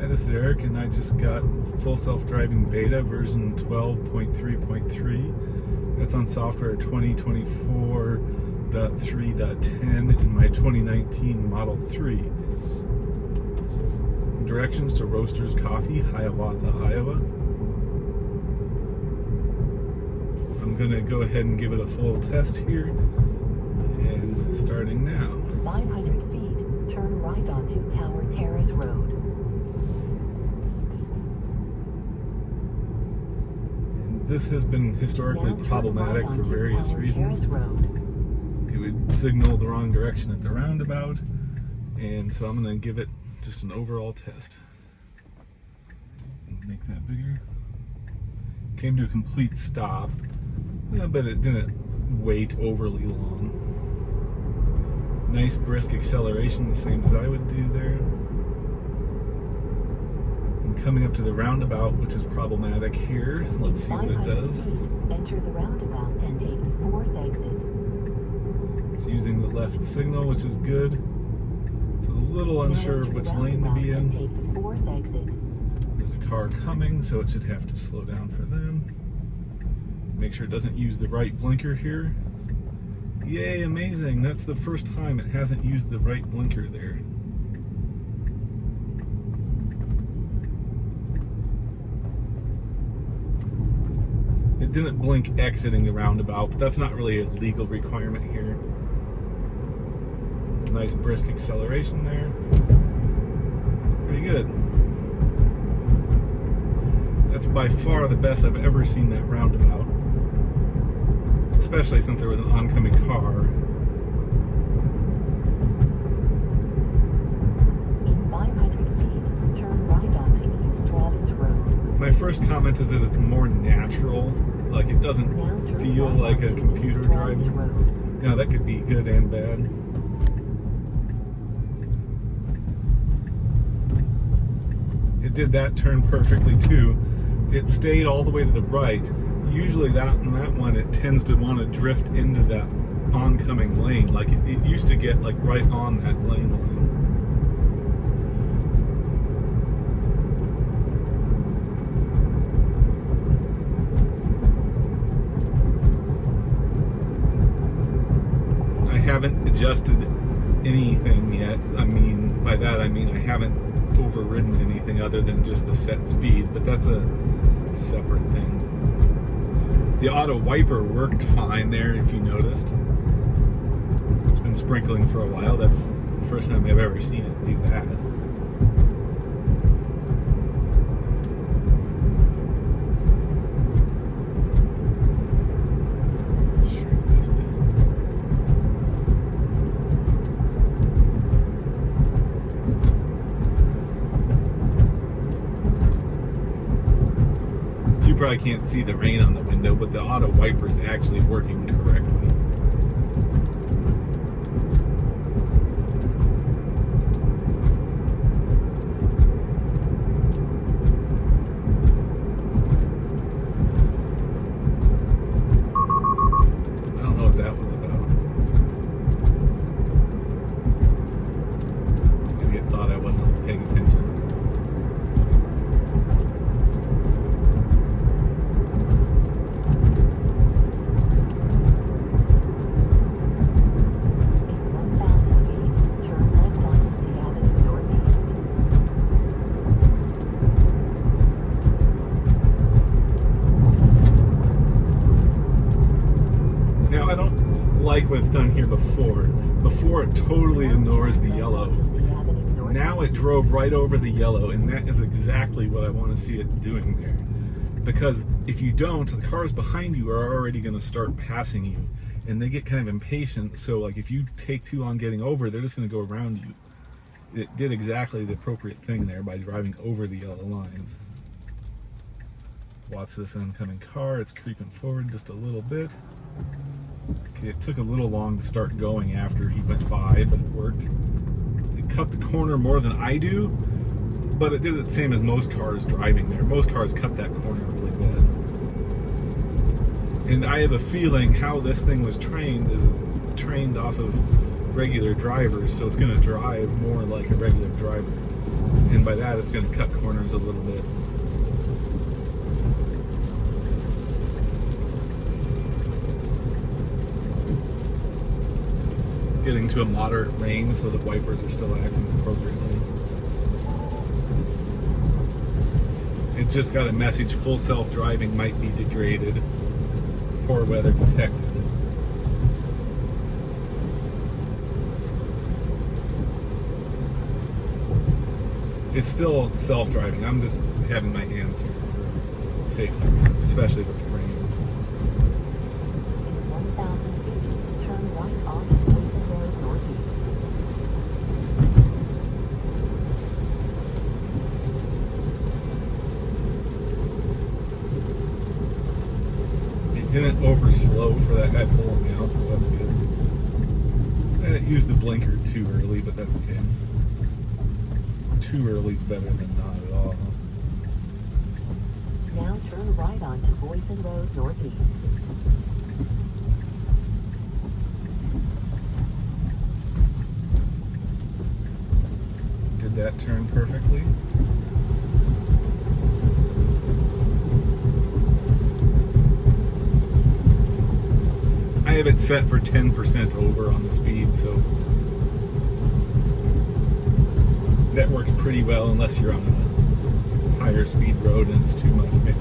Hi, this is Eric, and I just got full self-driving beta version 12.3.3. That's on software 2024.3.10 in my 2019 Model 3. Directions to Roasters Coffee, Hiawatha, Iowa. I'm going to go ahead and give it a full test here, and starting now. 500 feet, turn right onto Tower Terrace Road. This has been historically problematic for various reasons. It would signal the wrong direction at the roundabout, and so I'm going to give it just an overall test. Make that bigger. Came to a complete stop, but it didn't wait overly long. Nice brisk acceleration, the same as I would do there. Coming up to the roundabout, which is problematic here. Let's see what it does. Enter the roundabout and take the fourth exit. It's using the left signal, which is good. It's a little unsure of which lane to be in. Take the fourth exit. There's a car coming, so it should have to slow down for them. Make sure it doesn't use the right blinker here. Yay, amazing. That's the first time it hasn't used the right blinker there. It didn't blink exiting the roundabout, but that's not really a legal requirement here. Nice brisk acceleration there. Pretty good. That's by far the best I've ever seen that roundabout. Especially since there was an oncoming car. In 500 feet, turn right onto East Robbins Road. My first comment is that it's more natural. Like, it doesn't feel like a computer driving. Now, that could be good and bad. It did that turn perfectly too. It stayed all the way to the right. Usually that one, it tends to want to drift into that oncoming lane. Like, it used to get like right on that lane. I haven't adjusted anything yet. I mean, by that I mean I haven't overridden anything other than just the set speed, but that's a separate thing. The auto wiper worked fine there, if you noticed. It's been sprinkling for a while. That's the first time I've ever seen it do that. You probably can't see the rain on the window, but the auto wiper is actually working correctly. I don't know what that was about. Maybe it thought I wasn't paying attention. Now, I don't like what it's done here before. Before, it totally ignores the yellow. Now it drove right over the yellow, and that is exactly what I want to see it doing there. Because if you don't, the cars behind you are already going to start passing you, and they get kind of impatient. So, like, if you take too long getting over, they're just going to go around you. It did exactly the appropriate thing there by driving over the yellow lines. Watch this oncoming car. It's creeping forward just a little bit. Okay, it took a little long to start going after he went by, but it worked. It cut the corner more than I do, but it did it the same as most cars driving there. Most cars cut that corner really bad. And I have a feeling how this thing was trained is it's trained off of regular drivers, so it's going to drive more like a regular driver. and by that it's going to cut corners a little bit. Getting to a moderate range so the wipers are still acting appropriately. It just got a message: full self-driving might be degraded, poor weather detected. It's still self-driving. I'm just having my hands here for safety reasons, especially with the rain. In 1,000 feet, turn right onto Poison Road Northeast. It didn't overslow for that guy pulling me out, so that's good. And it used the blinker too early, but that's okay. Too early is better than not at all. Now turn right onto Poison Road Northeast. Did that turn perfectly? I have it set for 10% over on the speed, so that works pretty well unless you're on a higher speed road and it's too much maybe.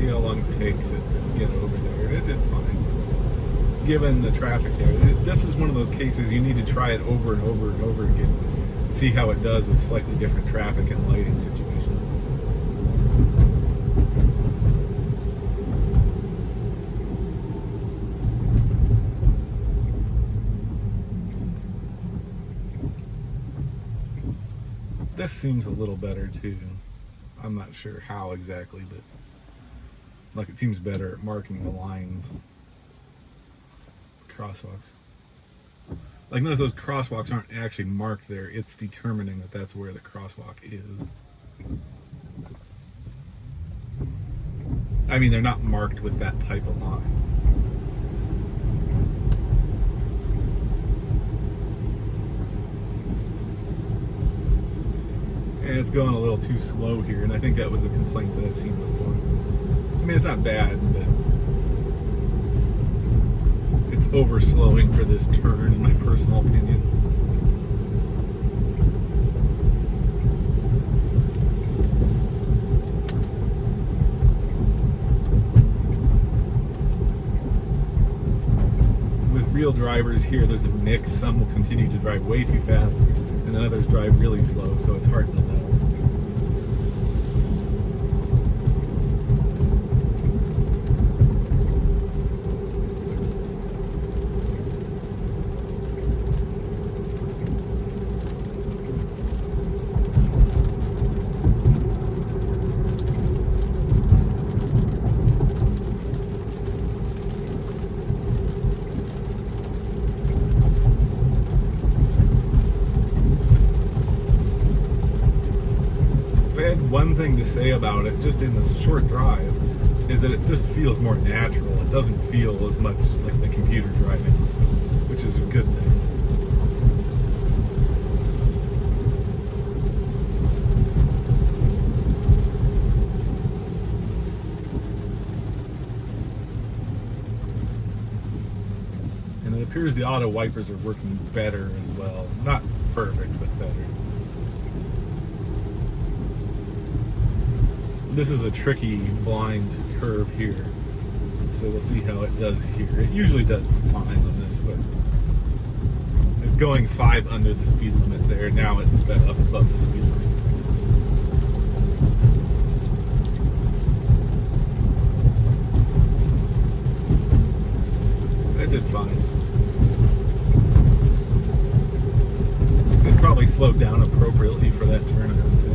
See how long it takes it to get over there. It did fine, given the traffic there. This is one of those cases you need to try it over and over and over again and see how it does with slightly different traffic and lighting situations. This seems a little better too. I'm not sure how exactly, but like it seems better at marking the lines. Crosswalks. Like notice those crosswalks aren't actually marked there. It's determining that that's where the crosswalk is. I mean, they're not marked with that type of line. And it's going a little too slow here, and I think that was a complaint that I've seen before. I mean, it's not bad, but it's overslowing for this turn, in my personal opinion. With real drivers here, there's a mix. Some will continue to drive way too fast, and then others drive really slow, so it's hard to know. One thing to say about it, just in this short drive, is that it just feels more natural. It doesn't feel as much like the computer driving, which is a good thing. And it appears the auto wipers are working better as well. Not perfect, but better. This is a tricky blind curve here, so we'll see how it does here. It usually does fine on this, but it's going 5 under the speed limit there. Now it's sped up above the speed limit. It did fine. It probably slowed down appropriately for that turn, I would say.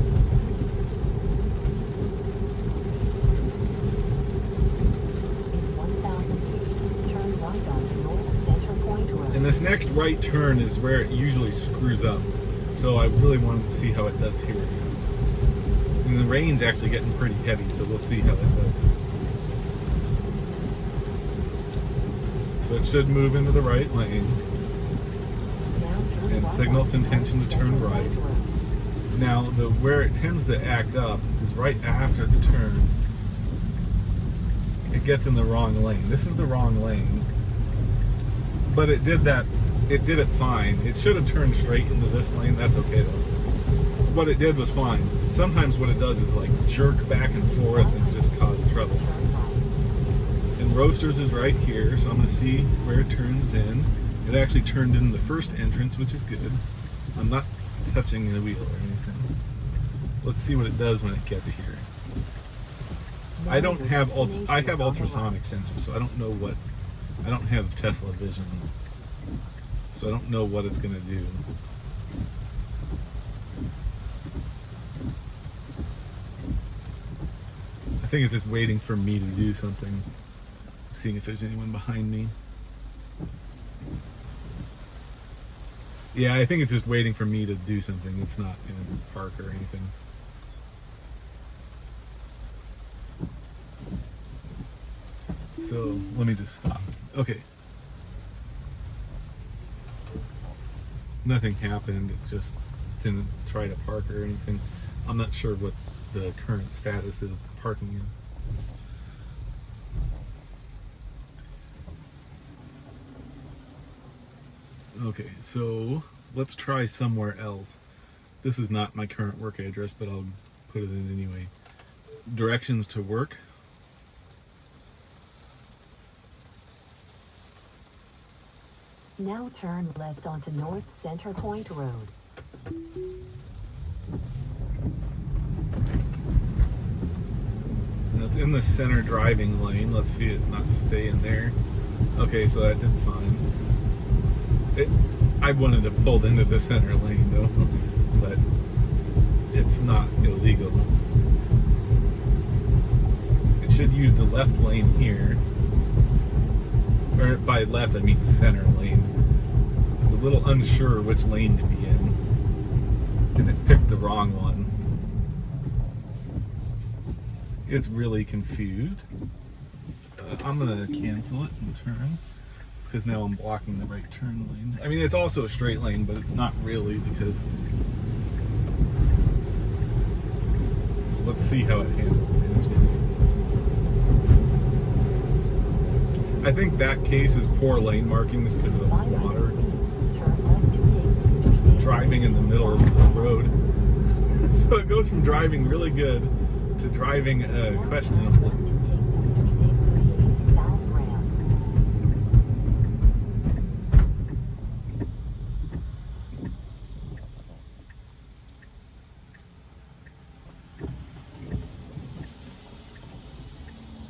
In 1,000 feet, turn right onto North Center Point Road. And this next right turn is where it usually screws up. So I really wanted to see how it does here. And the rain's actually getting pretty heavy, so we'll see how it does. So it should move into the right lane. Now turn And right signal its onto intention North to turn Center right. Point Road. Now, where it tends to act up is right after the turn. It gets in the wrong lane. This is the wrong lane. But it did that. It did it fine. It should have turned straight into this lane. That's okay though. What it did was fine. Sometimes what it does is like jerk back and forth and just cause trouble. Turn right. And Roasters is right here, so I'm going to see where it turns in. It actually turned in the first entrance, which is good. I'm not touching the wheel or anything. Let's see what it does when it gets here. I don't have I have ultrasonic sensors, so I don't know what. I don't have Tesla vision, so I don't know what it's going to do. I think it's just waiting for me to do something. Seeing if there's anyone behind me. Yeah, I think it's just waiting for me to do something. It's not going to park or anything. So let me just stop. Okay. Nothing happened. It just didn't try to park or anything. I'm not sure what the current status of the parking is. Okay, so let's try somewhere else. This is not my current work address, but I'll put it in anyway. Directions to work. Now turn left onto North Center Point Road. And it's in the center driving lane. Let's see it not stay in there. Okay, so that did fine. I wanted to pull into the center lane though, but it's not illegal. It should use the left lane here. Or by left, I mean center lane. It's a little unsure which lane to be in. And it picked the wrong one. It's really confused. I'm gonna cancel it and turn, because now I'm blocking the right turn lane. I mean, it's also a straight lane, but not really, because let's see how it handles the interstate. I think that case is poor lane markings because of the 500 water. feet, turn left to take the interstate. Driving in the middle of the road. So it goes from driving really good to driving questionable. To take the Interstate 380 South ramp.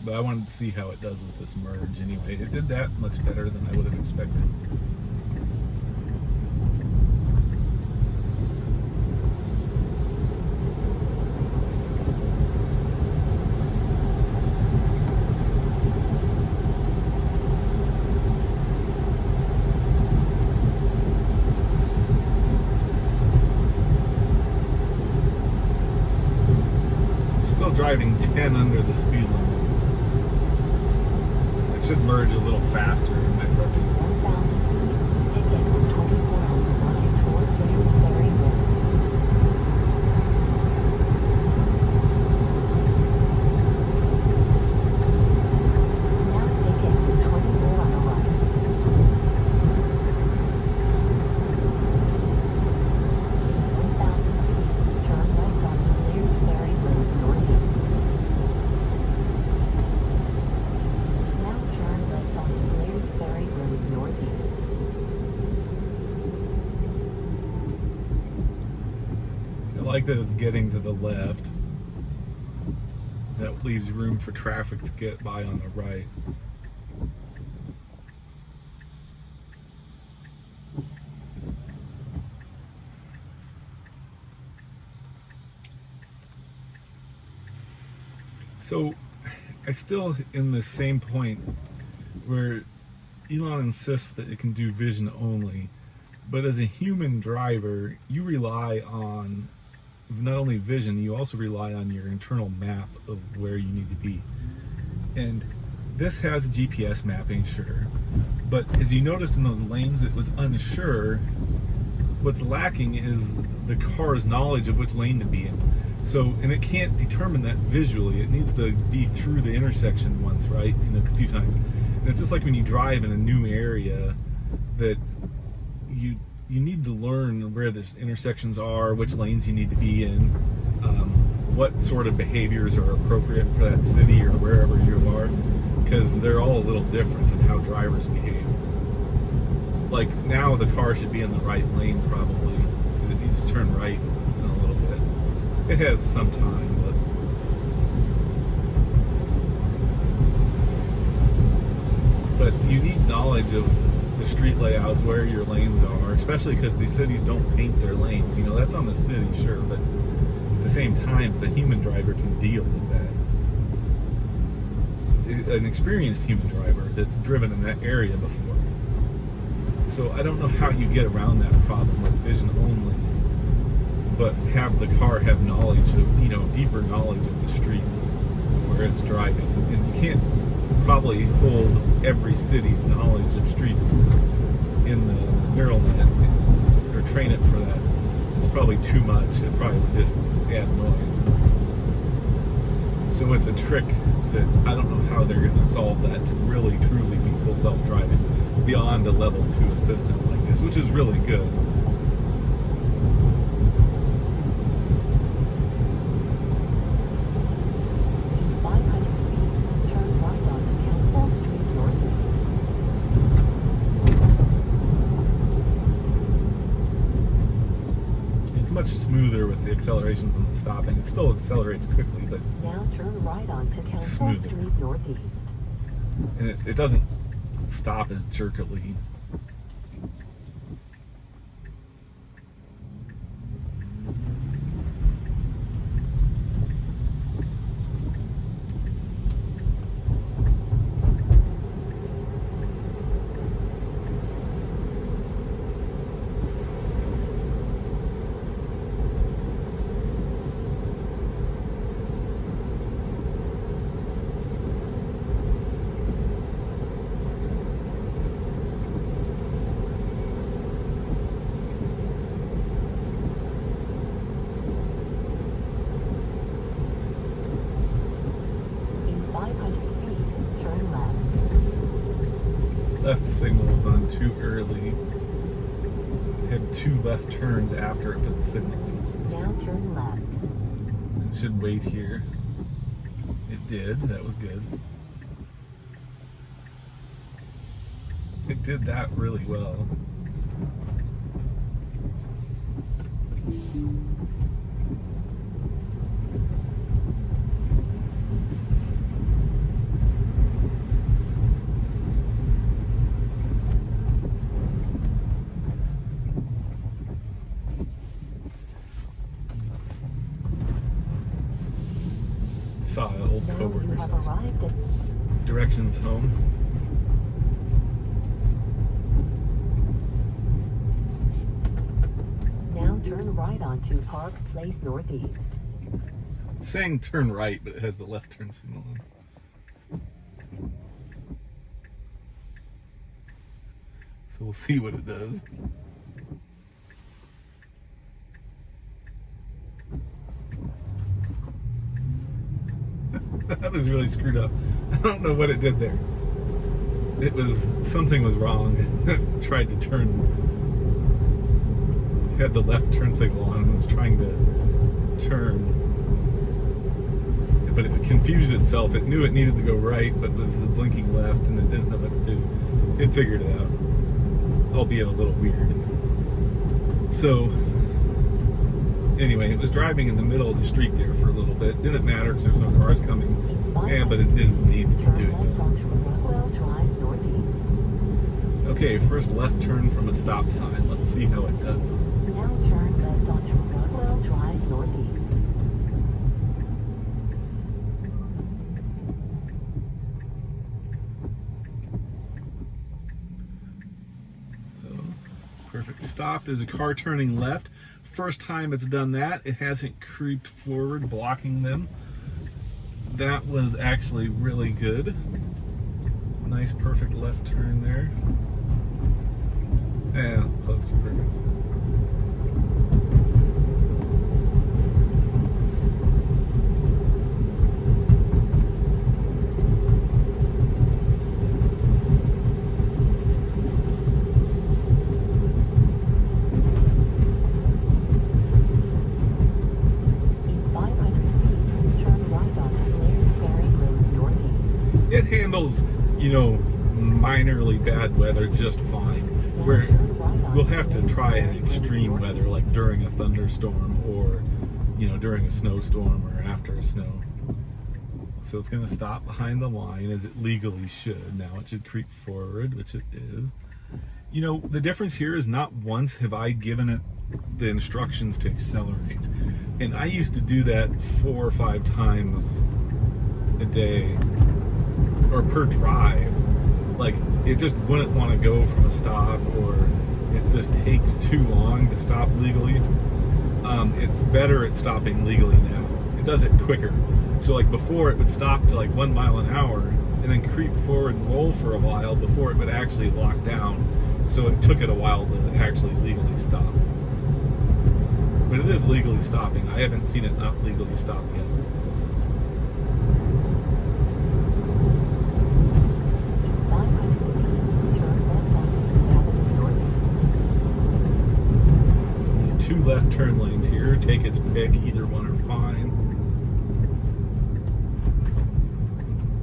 But I wanted to see how it does with this merge anyway. It did that much better than I would have expected. Still driving 10 under the speed limit. It should merge a little faster in my preference. 1,000 feet, take exit 24 on the right toward Players Ferry Road. Now take exit 24 on the right. In 1,000 feet, turn left onto Players Ferry Road northeast. that it's getting to the left. That leaves room for traffic to get by on the right. So I still in the same point where Elon insists that it can do vision only, but as a human driver, you rely on not only vision, you also rely on your internal map of where you need to be. And this has GPS mapping, sure, but as you noticed in those lanes, it was unsure. What's lacking is the car's knowledge of which lane to be in. So, and it can't determine that visually. It needs to be through the intersection once, right? A few times. And it's just like when you drive in a new area that you need to learn where the intersections are, which lanes you need to be in, what sort of behaviors are appropriate for that city or wherever you are, because they're all a little different in how drivers behave. Like now the car should be in the right lane probably, because it needs to turn right in a little bit. It has some time, but you need knowledge of the street layouts, where your lanes are, especially because these cities don't paint their lanes. You know, that's on the city, sure, but at the same time, as a human driver can deal with that. An experienced human driver that's driven in that area before. So I don't know how you get around that problem with vision only, but have the car have knowledge of, you know, deeper knowledge of the streets where it's driving. And you can't probably hold every city's knowledge of streets in the neural net or train it for that. It's probably too much. It probably would just add noise. So it's a trick that I don't know how they're going to solve that to really truly be full self-driving beyond a level 2 assistant like this, which is really good. In 500 feet, turn right onto Kansas Street Northeast. It's much smoother with the accelerations and the stopping. It still accelerates quickly, but Now turn right onto Kansas smoother. Street Northeast. and it doesn't stop as jerkily. In 500 feet, turn left. Left signal was on too early. It had 2 left turns after it put the signal in. Now turn left. It should wait here. It did. That was good. It did that really well. Saw an old Now you coworker have say, arrived at directions home. Now turn right onto Park Place Northeast. It's saying turn right, but it has the left turn signal on. So we'll see what it does. That was really screwed up. I don't know what it did there. It was, something was wrong. It tried to turn, it had the left turn signal on and was trying to turn. But it confused itself. It knew it needed to go right, but was blinking left and it didn't know what to do. It figured it out, albeit a little weird. So Anyway, it was driving in the middle of the street there for a little bit. Didn't matter because there was no cars coming. Yeah, but it didn't need to be Turn doing left that. onto Rockwell Drive Northeast. Okay, first left turn from a stop sign. Let's see how it does. Now turn left onto Rockwell Drive Northeast. So, perfect stop. There's a car turning left. First time it's done that, it hasn't creeped forward, blocking them. That was actually really good. Nice, perfect left turn there. Yeah, close to perfect. In 500 feet, turn right onto Blair's Ferry Road Northeast. It handles, minorly bad weather just fine. Where we'll have to try an extreme weather, like during a thunderstorm or, during a snowstorm or after a snow. So it's going to stop behind the line as it legally should. Now it should creep forward, which it is. The difference here is not once have I given it the instructions to accelerate. And I used to do that 4 or 5 times a day or per drive. Like, it just wouldn't want to go from a stop, or it just takes too long to stop legally. It's better at stopping legally now. It does it quicker. So like before, it would stop to like 1 mile an hour and then creep forward and roll for a while before it would actually lock down. So it took it a while to actually legally stop. But it is legally stopping. I haven't seen it not legally stop yet. In 500 feet, turn left onto Sea Avenue Northeast. These 2 left turn lanes here. Take its pick. Either one are fine.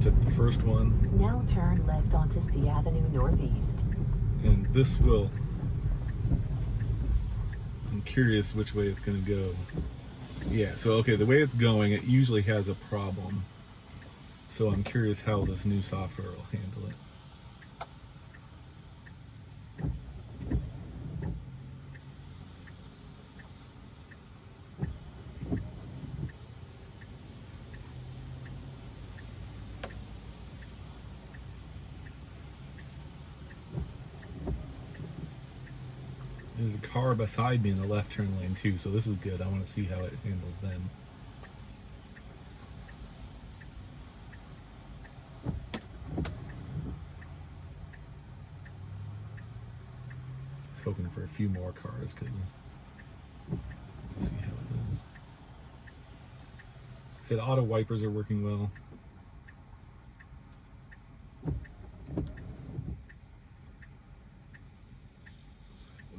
Took the first one. Now turn left onto Sea Avenue Northeast. And this will... I'm curious which way it's going to go. Yeah, so okay, the way it's going, it usually has a problem. So I'm curious how this new software will handle it. There's a car beside me in the left turn lane too, so this is good. I want to see how it handles them. Just hoping for a few more cars, because see how it does. Said auto wipers are working well.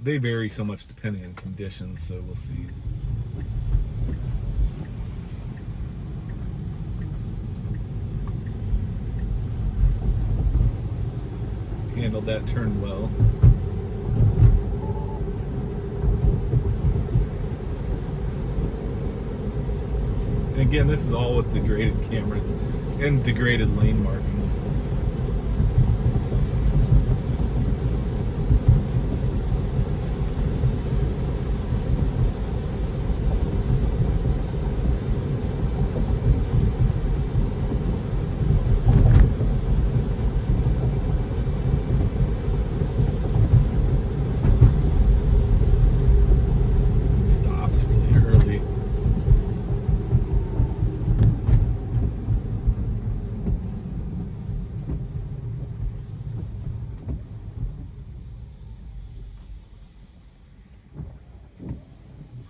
They vary so much depending on conditions, so we'll see. Handled that turn well. And again, this is all with degraded cameras and degraded lane markings.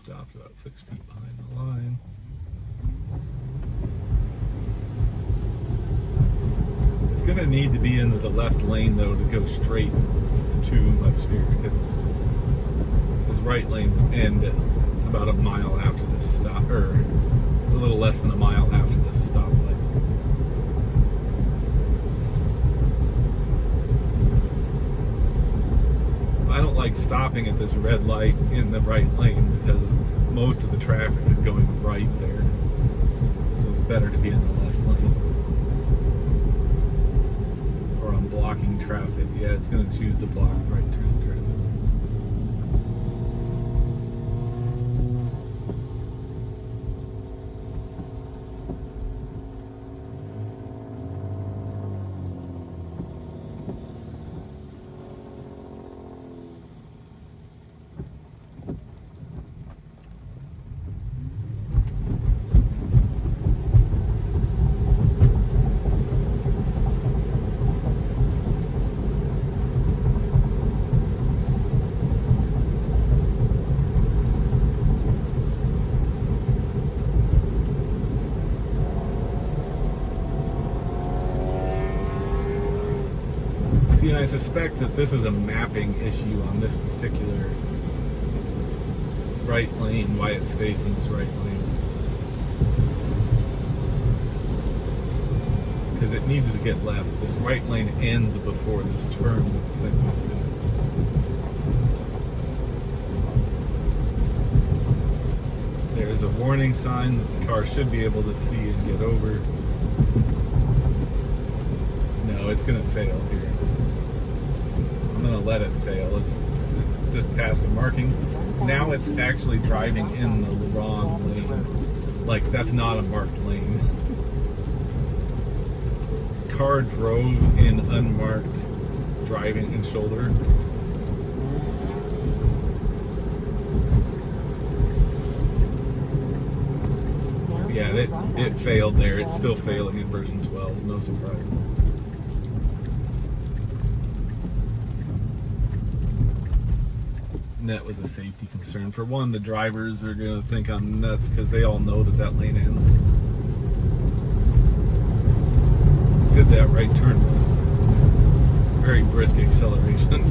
Stopped about 6 feet behind the line. It's going to need to be into the left lane though to go straight too much here, because this right lane will end about a mile after this stop, or a little less than a mile after this stoplight. I don't like stopping at this red light in the right lane, because most of the traffic is going right there. So it's better to be in the left lane. Or I'm blocking traffic. Yeah, it's going to choose to block right turn traffic. See, and I suspect that this is a mapping issue on this particular right lane, why it stays in this right lane. Because it needs to get left. This right lane ends before this turn that the thing wants to do. There's a warning sign that the car should be able to see and get over. No, it's going to fail here. I'm going to let it fail. It's just past a marking. Now it's actually driving in the wrong lane. Like, that's not a marked lane. Car drove in unmarked driving and shoulder. Yeah, it failed there. It's still failing in version 12. No surprise. And that was a safety concern. For one, the drivers are going to think I'm nuts because they all know that that lane ends. Did that right turn with very brisk acceleration,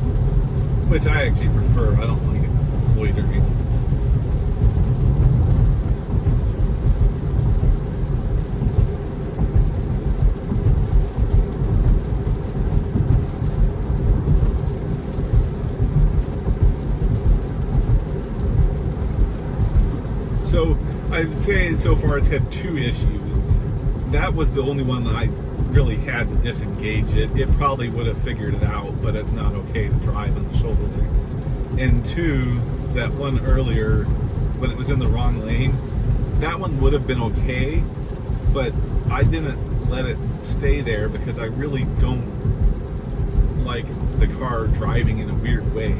which I actually prefer. I don't like it loitering. So I'd say so far it's had two issues. That was the only one that I really had to disengage it. It probably would have figured it out, but it's not okay to drive on the shoulder there. And two, that one earlier, when it was in the wrong lane, that one would have been okay, but I didn't let it stay there because I really don't like the car driving in a weird way,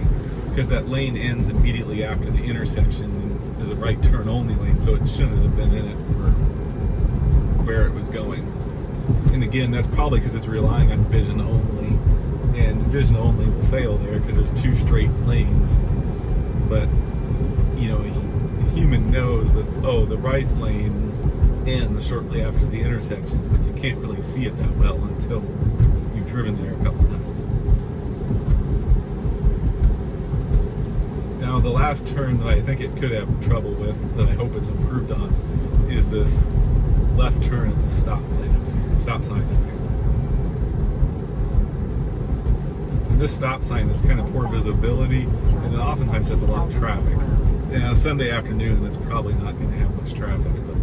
because that lane ends immediately after the intersection and is a right turn only lane, so it shouldn't have been in it for where it was going. And again, that's probably because it's relying on vision only, and vision only will fail there because there's two straight lanes. But you know, a human knows that, oh, the right lane ends shortly after the intersection, but you can't really see it that well until you've driven there a couple times. Now, the last turn that I think it could have trouble with, that I hope it's improved on, is this left turn at the stop sign up here. And this stop sign is kind of poor visibility, and it oftentimes has a lot of traffic. Yeah, Sunday afternoon, that's probably not going to have much traffic, but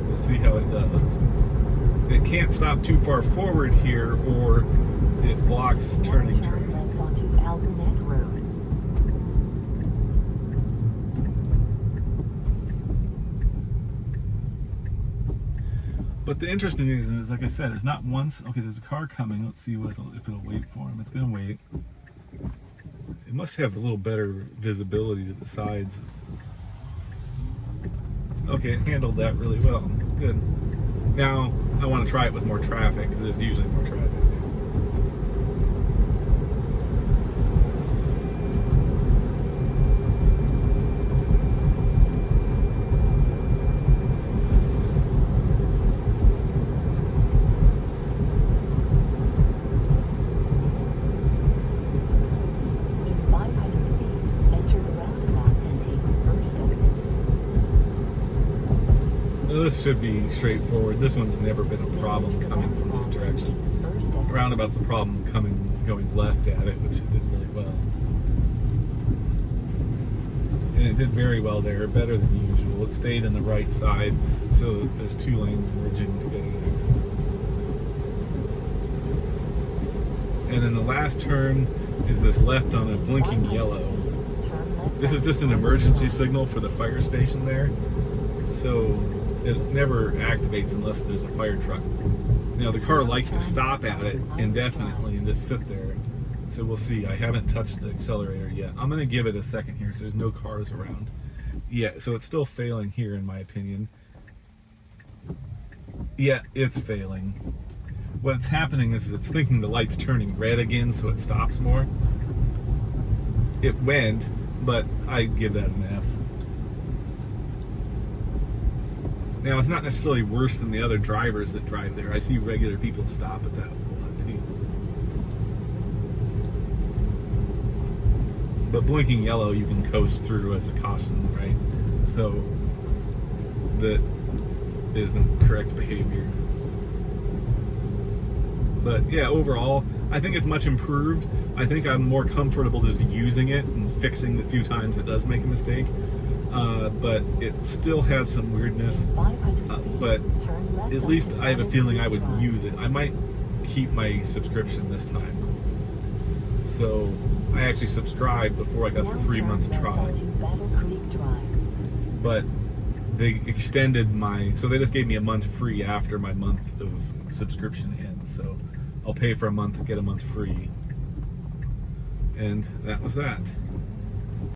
we'll see how it does. It can't stop too far forward here, or it blocks turning traffic. Left onto Algonet Road. But the interesting thing is, like I said, it's not once. Okay, there's a car coming. Let's see if it'll wait for him. It's going to wait. It must have a little better visibility to the sides. Okay, it handled that really well. Good. Now, I want to try it with more traffic, because there's usually more traffic. This should be straightforward. This one's never been a problem coming from this direction. Roundabout's the problem going left at it, which it did really well. And it did very well there, better than usual. It stayed in the right side, so there's 2 lanes merging together there. And then the last turn is this left on a blinking yellow. Turn left This is onto just an Knowles emergency Drive. signal for the fire station there, so it never activates unless there's a fire truck. Now the car likes to stop at it indefinitely and just sit there, so we'll see. I haven't touched the accelerator yet. I'm going to give it a second here so there's no cars around. Yeah, so it's still failing here in my opinion. Yeah, it's failing. What's happening is it's thinking the light's turning red again, so it stops more. It went, but I give that an F. Now, it's not necessarily worse than the other drivers that drive there. I see regular people stop at that a lot too. But blinking yellow you can coast through as a caution, right? So that isn't correct behavior. But yeah, overall, I think it's much improved. I think I'm more comfortable just using it and fixing the few times it does make a mistake. But it still has some weirdness. 500 feet, But turn left at least onto I have a Knowles feeling I would Drive. use it. I might keep my subscription this time. So I actually subscribed before I got Now the 3-month turn left trial. onto Battle Creek Drive. But they extended so they just gave me a month free after my month of subscription ends. So I'll pay for a month and get a month free. And that was that.